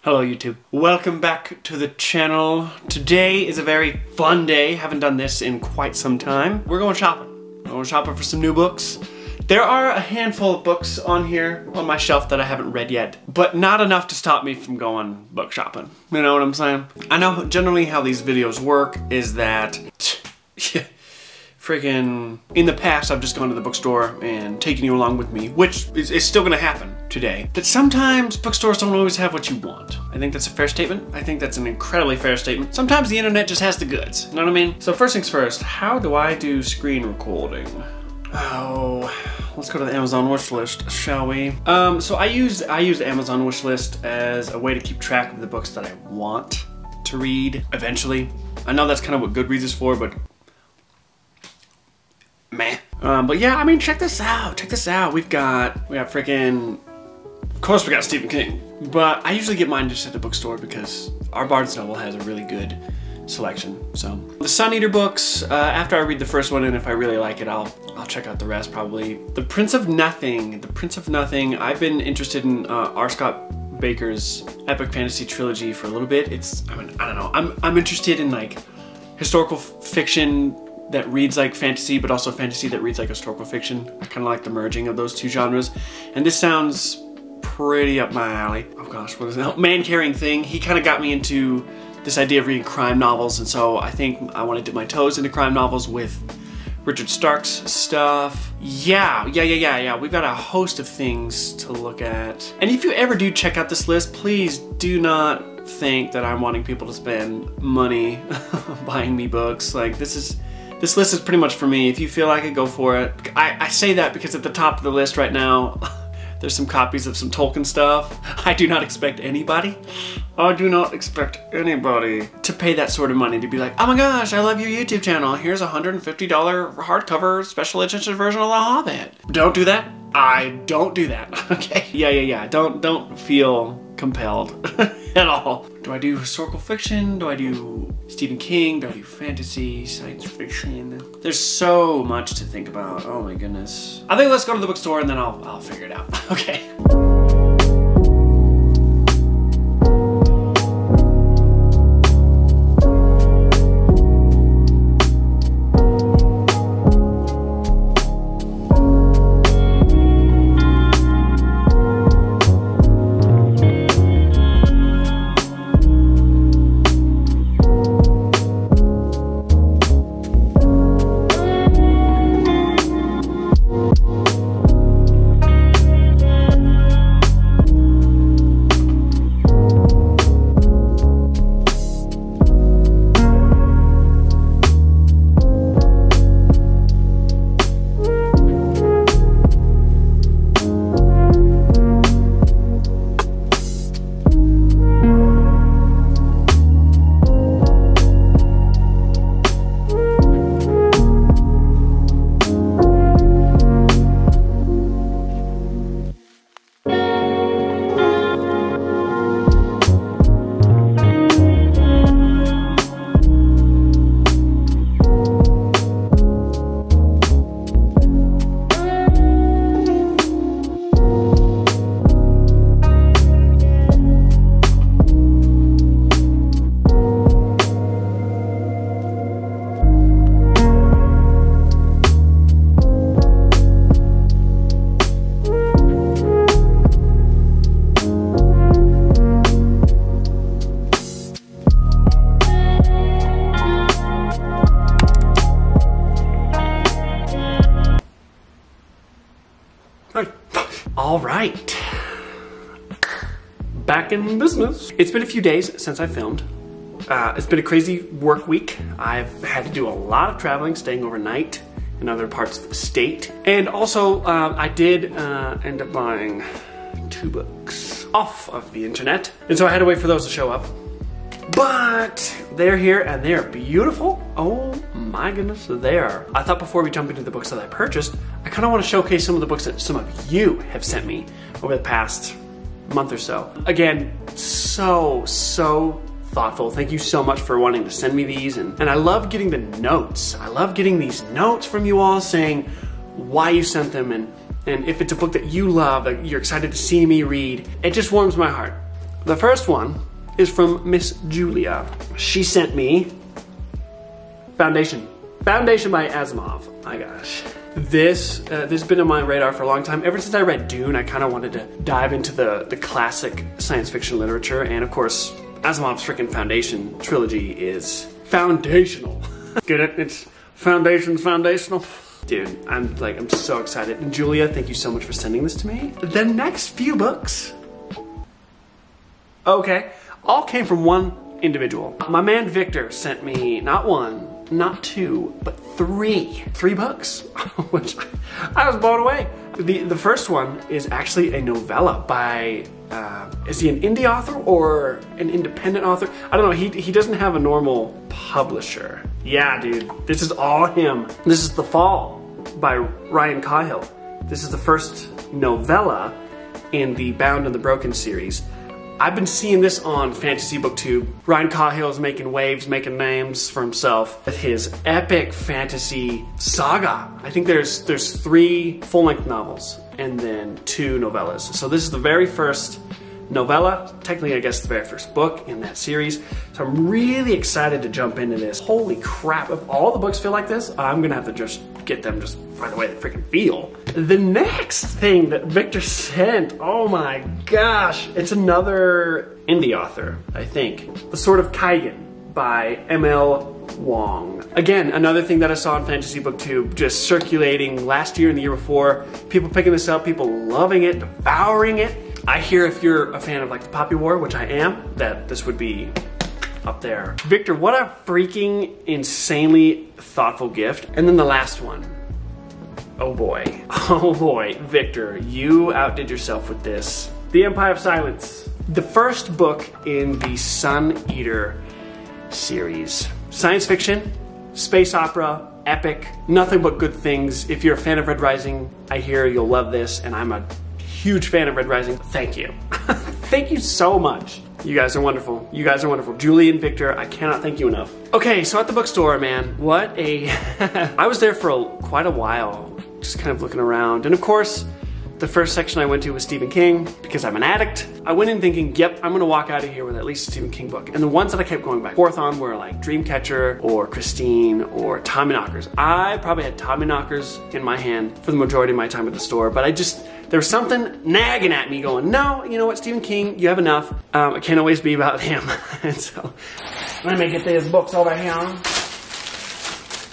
Hello YouTube. Welcome back to the channel. Today is a very fun day. Haven't done this in quite some time. We're going shopping. We're going shopping for some new books. There are a handful of books on here on my shelf that I haven't read yet, but not enough to stop me from going book shopping. You know what I'm saying? I know generally how these videos work is that freaking in the past I've just gone to the bookstore and taken you along with me, which is still gonna happen today. But sometimes bookstores don't always have what you want. I think that's a fair statement. I think that's an incredibly fair statement. Sometimes the internet just has the goods, you know what I mean? So first things first, how do I do screen recording? Oh, let's go to the Amazon wish list, shall we? So I use the Amazon wish list as a way to keep track of the books that I want to read eventually. I know that's kind of what Goodreads is for, but meh. But yeah, I mean, check this out. Check this out. We got freaking, of course we got Stephen King. But I usually get mine just at the bookstore because our Barnes & Noble has a really good selection. So the Sun Eater books, after I read the first one, and if I really like it, I'll check out the rest probably. The Prince of Nothing. The Prince of Nothing. I've been interested in R. Scott Baker's epic fantasy trilogy for a little bit. I mean, I don't know. I'm interested in like historical fiction that reads like fantasy, but also fantasy that reads like historical fiction. I kind of like the merging of those two genres. And this sounds pretty up my alley. Oh gosh, what is that? Man Carrying Thing. He kind of got me into this idea of reading crime novels, and so I think I want to dip my toes into crime novels with Richard Stark's stuff. Yeah. We've got a host of things to look at. And if you ever do check out this list, please do not think that I'm wanting people to spend money buying me books. Like, this list is pretty much for me. If you feel like it, go for it. I say that because at the top of the list right now, there's some copies of some Tolkien stuff. I do not expect anybody to pay that sort of money to be like, oh my gosh, I love your YouTube channel. Here's a $150 hardcover special edition version of The Hobbit. Don't do that. I don't do that, okay? Yeah. Don't feel compelled at all. Do I do historical fiction? Do I do Stephen King? Do I do fantasy, science fiction? There's so much to think about. Oh my goodness. I think let's go to the bookstore and then I'll figure it out. Okay. All right, back in business. It's been a few days since I filmed. It's been a crazy work week. I've had to do a lot of traveling, staying overnight in other parts of the state. And also, I did end up buying 2 books off of the internet. And so I had to wait for those to show up. But they're here and they're beautiful. Oh my goodness, they are. I thought before we jump into the books that I purchased, I kind of want to showcase some of the books that some of you have sent me over the past month or so. Again, so thoughtful. Thank you so much for wanting to send me these. And I love getting the notes. I love getting these notes from you all saying why you sent them and if it's a book that you love, that you're excited to see me read. It just warms my heart. The first one is from Miss Julia. She sent me Foundation. Foundation by Asimov. My gosh. This has been on my radar for a long time. Ever since I read Dune, I kind of wanted to dive into the classic science fiction literature. And of course, Asimov's freaking Foundation trilogy is foundational. Get it? It's foundational. Dude, I'm so excited. And Julia, thank you so much for sending this to me. The next few books, okay, all came from one individual. My man Victor sent me not one, not two, but three books, which I was blown away. The first one is actually a novella by, is he an indie author or an independent author? I don't know, he doesn't have a normal publisher. Yeah, dude, this is all him. This is The Fall by Ryan Cahill. This is the first novella in the Bound and the Broken series. I've been seeing this on Fantasy BookTube. Ryan Cahill is making waves, making names for himself with his epic fantasy saga. I think there's 3 full-length novels and then 2 novellas. So this is the very first novella, technically I guess the very first book in that series. So I'm really excited to jump into this. Holy crap, if all the books feel like this, I'm gonna have to just get them just by the way they freaking feel. The next thing that Victor sent, oh my gosh, it's another indie author, I think. The Sword of Kaigen by M.L. Wong. Again, another thing that I saw on Fantasy BookTube, just circulating last year and the year before. People picking this up, people loving it, devouring it. I hear if you're a fan of like the Poppy War, which I am, that this would be up there. Victor, what a freaking insanely thoughtful gift. And then the last one. Oh boy, Victor, you outdid yourself with this. The Empire of Silence. The first book in the Sun Eater series. Science fiction, space opera, epic, nothing but good things. If you're a fan of Red Rising, I hear you'll love this, and I'm a huge fan of Red Rising. Thank you. Thank you so much. You guys are wonderful. You guys are wonderful. Julie and Victor, I cannot thank you enough. Okay, so at the bookstore, man, what a... I was there for quite a while, just kind of looking around. And of course, the first section I went to was Stephen King, because I'm an addict. I went in thinking, yep, I'm gonna walk out of here with at least a Stephen King book. And the ones that I kept going back forth on were like Dreamcatcher or Christine or Tommyknockers. I probably had Tommyknockers in my hand for the majority of my time at the store, but there was something nagging at me going, no, you know what, Stephen King, you have enough. It can't always be about him. And so, let me get these books over here.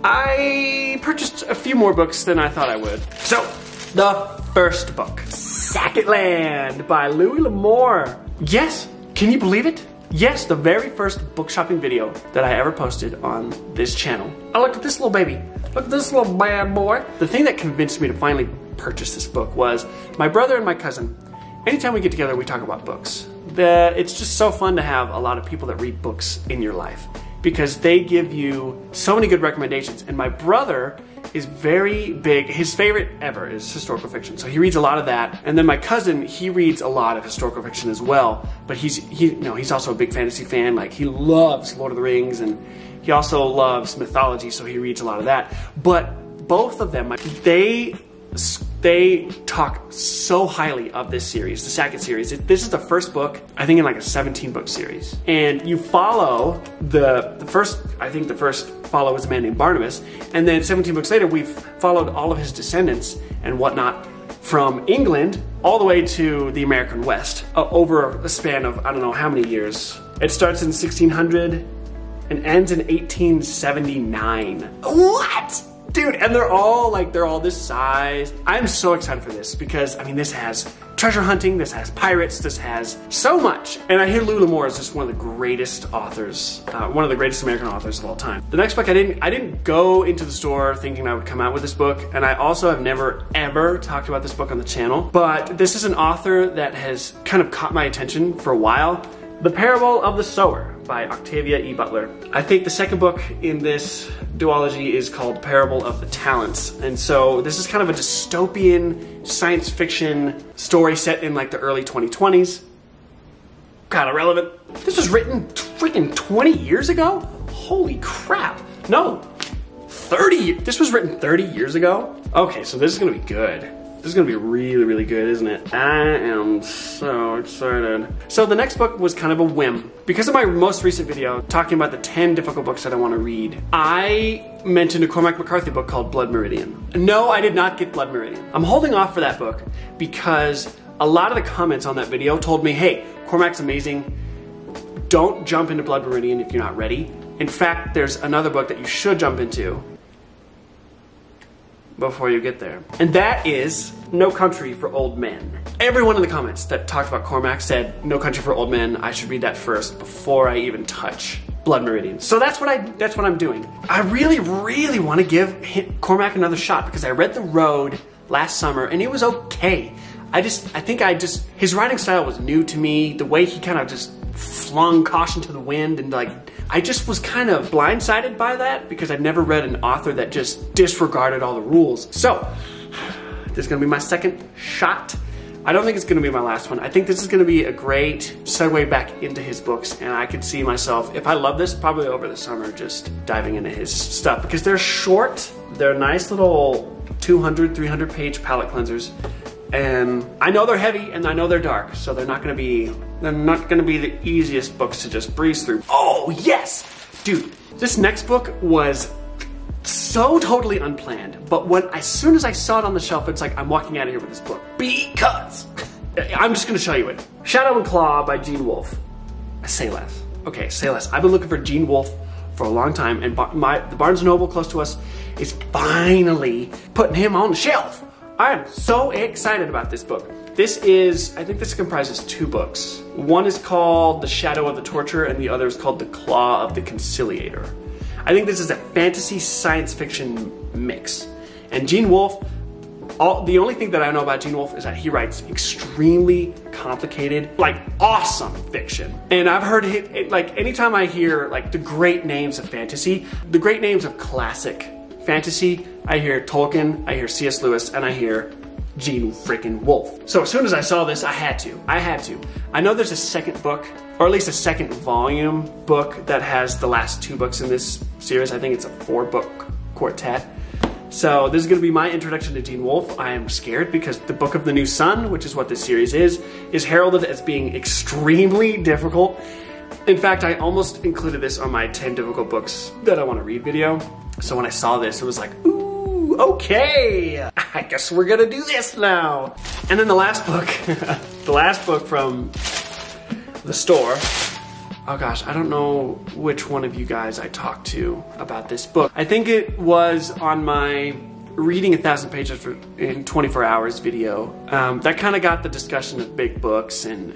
I purchased a few more books than I thought I would. So, the first book, Sacketland by Louis L'Amour. Yes, can you believe it? Yes, the very first book shopping video that I ever posted on this channel. I looked at this little baby. Look at this little bad boy. The thing that convinced me to finally purchase this book was my brother and my cousin. Anytime we get together, we talk about books. It's just so fun to have a lot of people that read books in your life because they give you so many good recommendations. And my brother is very big. His favorite ever is historical fiction, so he reads a lot of that. And then my cousin, he reads a lot of historical fiction as well, but he's also a big fantasy fan. Like, he loves Lord of the Rings, and he also loves mythology, so he reads a lot of that. But both of them, they talk so highly of this series, the Sackett series. This is the first book, I think, in like a 17-book series. And you follow the first follow is a man named Barnabas, and then 17 books later, we've followed all of his descendants and whatnot from England all the way to the American West over a span of, I don't know how many years. It starts in 1600 and ends in 1879. What? Dude, and they're all this size. I'm so excited for this because, I mean, this has treasure hunting, this has pirates, this has so much. And I hear Louis L'Amour is just one of the greatest authors, one of the greatest American authors of all time. The next book, I didn't go into the store thinking I would come out with this book, and I also have never, ever talked about this book on the channel, but this is an author that has kind of caught my attention for a while. The Parable of the Sower by Octavia E. Butler. I think the second book in this duology is called Parable of the Talents. And so this is kind of a dystopian science fiction story set in like the early 2020s. Kind of relevant. This was written freaking 20 years ago? Holy crap. No, 30. This was written 30 years ago? Okay, so this is gonna be good. This is gonna be really, really good, isn't it? I am so excited. So the next book was kind of a whim. Because of my most recent video talking about the 10 difficult books that I want to read, I mentioned a Cormac McCarthy book called Blood Meridian. No, I did not get Blood Meridian. I'm holding off for that book because a lot of the comments on that video told me, hey, Cormac's amazing. Don't jump into Blood Meridian if you're not ready. In fact, there's another book that you should jump into before you get there. And that is No Country for Old Men. Everyone in the comments that talked about Cormac said, No Country for Old Men, I should read that first before I even touch Blood Meridian. So that's what I'm doing. I really, really want to give Cormac another shot because I read The Road last summer and it was okay. I think his writing style was new to me. The way he kind of just flung caution to the wind and like, I just was kind of blindsided by that because I'd never read an author that just disregarded all the rules. So, this is gonna be my second shot. I don't think it's gonna be my last one. I think this is gonna be a great segue back into his books, and I could see myself, if I love this, probably over the summer, just diving into his stuff because they're short, they're nice little 200, 300 page palette cleansers. And I know they're heavy and I know they're dark, so they're not gonna be the easiest books to just breeze through. Oh yes! Dude, this next book was so totally unplanned, but as soon as I saw it on the shelf, it's like I'm walking out of here with this book. Because I'm just gonna show you it. Shadow and Claw by Gene Wolfe. Say less. Okay, say less. I've been looking for Gene Wolfe for a long time, and the Barnes & Noble close to us is finally putting him on the shelf. I am so excited about this book. I think this comprises 2 books. One is called The Shadow of the Torturer and the other is called The Claw of the Conciliator. I think this is a fantasy science fiction mix. And Gene Wolfe, the only thing that I know about Gene Wolfe is that he writes extremely complicated, like awesome fiction. And I've heard like anytime I hear like the great names of fantasy, the great names of classic fantasy, I hear Tolkien, I hear C.S. Lewis, and I hear Gene freaking Wolfe. So as soon as I saw this, I had to. I know there's a second book, or at least a second volume book that has the last 2 books in this series. I think it's a 4-book quartet. So this is gonna be my introduction to Gene Wolfe. I am scared because the Book of the New Sun, which is what this series is heralded as being extremely difficult. In fact, I almost included this on my 10 difficult books that I want to read video. So when I saw this, it was like, ooh, okay, I guess we're gonna do this now. And then the last book, the last book from the store. Oh gosh, I don't know which one of you guys I talked to about this book. I think it was on my reading 1,000 pages in 24 hours video. That kind of got the discussion of big books and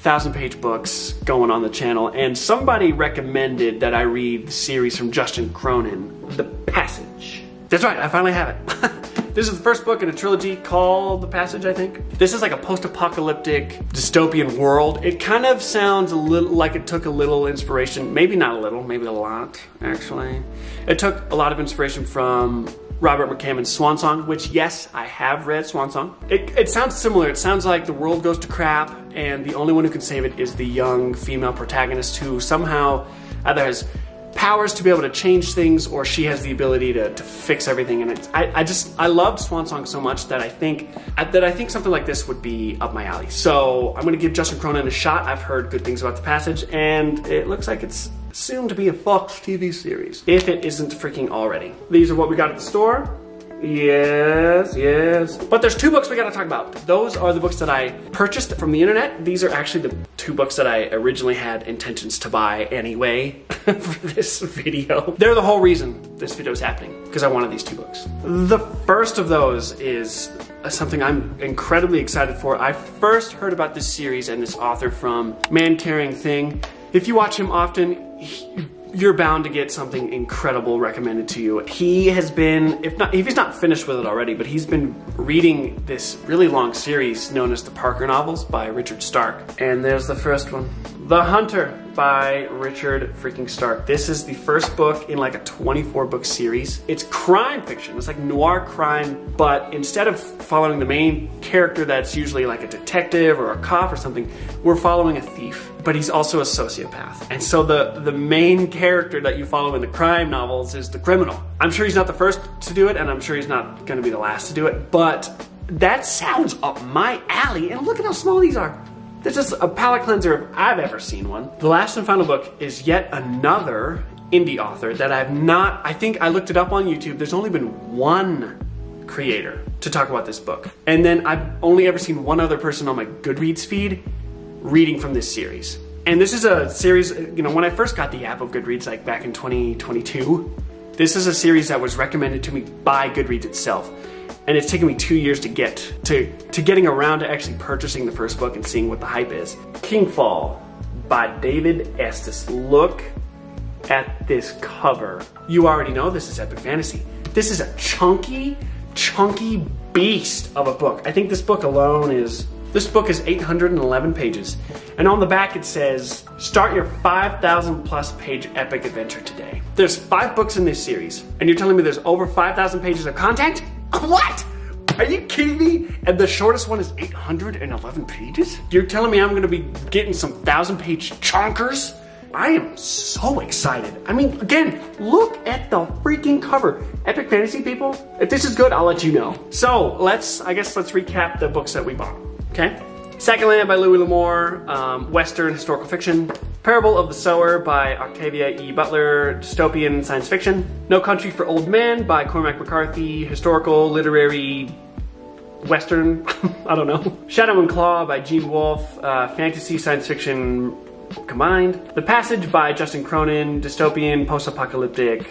1,000-page books going on the channel, and somebody recommended that I read the series from Justin Cronin, The Passage. That's right, I finally have it. This is the first book in a trilogy called The Passage, I think. This is like a post-apocalyptic dystopian world. It kind of sounds a little like it took a little inspiration, maybe not a little, maybe a lot, actually. It took a lot of inspiration from Robert McCammon's Swan Song, which, yes, I have read Swan Song. It sounds similar. It sounds like the world goes to crap and the only one who can save it is the young female protagonist who somehow either has powers to be able to change things or she has the ability to fix everything. And I loved Swan Song so much that I think something like this would be up my alley. So I'm gonna give Justin Cronin a shot. I've heard good things about The Passage and it looks like it's soon to be a Fox TV series, if it isn't freaking already. These are what we got at the store. Yes, yes. But there's 2 books we gotta talk about. Those are the books that I purchased from the internet. These are actually the 2 books that I originally had intentions to buy anyway for this video. They're the whole reason this video is happening, because I wanted these 2 books. The first of those is something I'm incredibly excited for. I first heard about this series and this author from Man Carrying Thing. If you watch him often, you're bound to get something incredible recommended to you. He has been, if he's not finished with it already, but he's been reading this really long series known as the Parker novels by Richard Stark. And there's the first one, The Hunter by Richard freaking Stark. This is the first book in like a 24-book series. It's crime fiction. It's like noir crime, but instead of following the main character that's usually like a detective or a cop or something, we're following a thief. But he's also a sociopath. And so the main character that you follow in the crime novels is the criminal. I'm sure he's not the first to do it, and I'm sure he's not gonna be the last to do it, but that sounds up my alley. And look at how small these are. This is a palate cleanser if I've ever seen one. The last and final book is yet another indie author that I think I looked it up on YouTube. There's only been one creator to talk about this book. And then I've only ever seen one other person on my Goodreads feed reading from this series. And this is a series, you know, when I first got the app of Goodreads, like back in 2022, this is a series that was recommended to me by Goodreads itself. And it's taken me 2 years to get to getting around to actually purchasing the first book and seeing what the hype is. Kingfall by David Estes. Look at this cover. You already know this is epic fantasy. This is a chunky beast of a book. I think this book is 811 pages. And on the back it says, start your 5,000 plus page epic adventure today. There's 5 books in this series, and you're telling me there's over 5,000 pages of content? What? Are you kidding me? And the shortest one is 811 pages? You're telling me I'm gonna be getting some 1,000-page chunkers? I am so excited. I mean, again, look at the freaking cover. Epic fantasy, people. If this is good, I'll let you know. So let's recap the books that we bought, okay? Second Land by Louis L'Amour, Western historical fiction. Parable of the Sower by Octavia E. Butler, dystopian science fiction. No Country for Old Men by Cormac McCarthy, historical, literary, Western, I don't know. Shadow and Claw by Gene Wolfe, fantasy, science fiction combined. The Passage by Justin Cronin, dystopian, post-apocalyptic,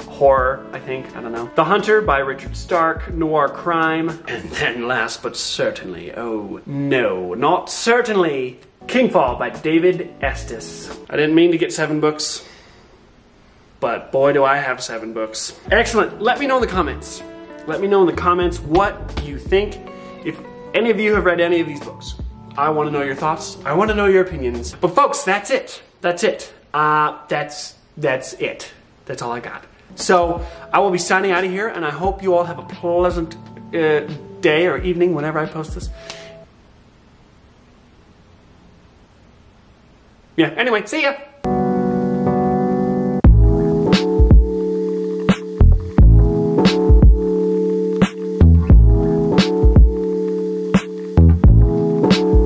horror, I think, I don't know. The Hunter by Richard Stark, noir crime. And then last but certainly, oh no, not certainly, Kingfall by David Estes. I didn't mean to get 7 books, but boy do I have 7 books. Excellent, let me know in the comments. Let me know in the comments what you think. If any of you have read any of these books, I want to know your thoughts. I want to know your opinions. But folks, that's it. That's it. That's it. That's all I got. So I will be signing out of here, and I hope you all have a pleasant day or evening whenever I post this. Yeah, anyway, see ya.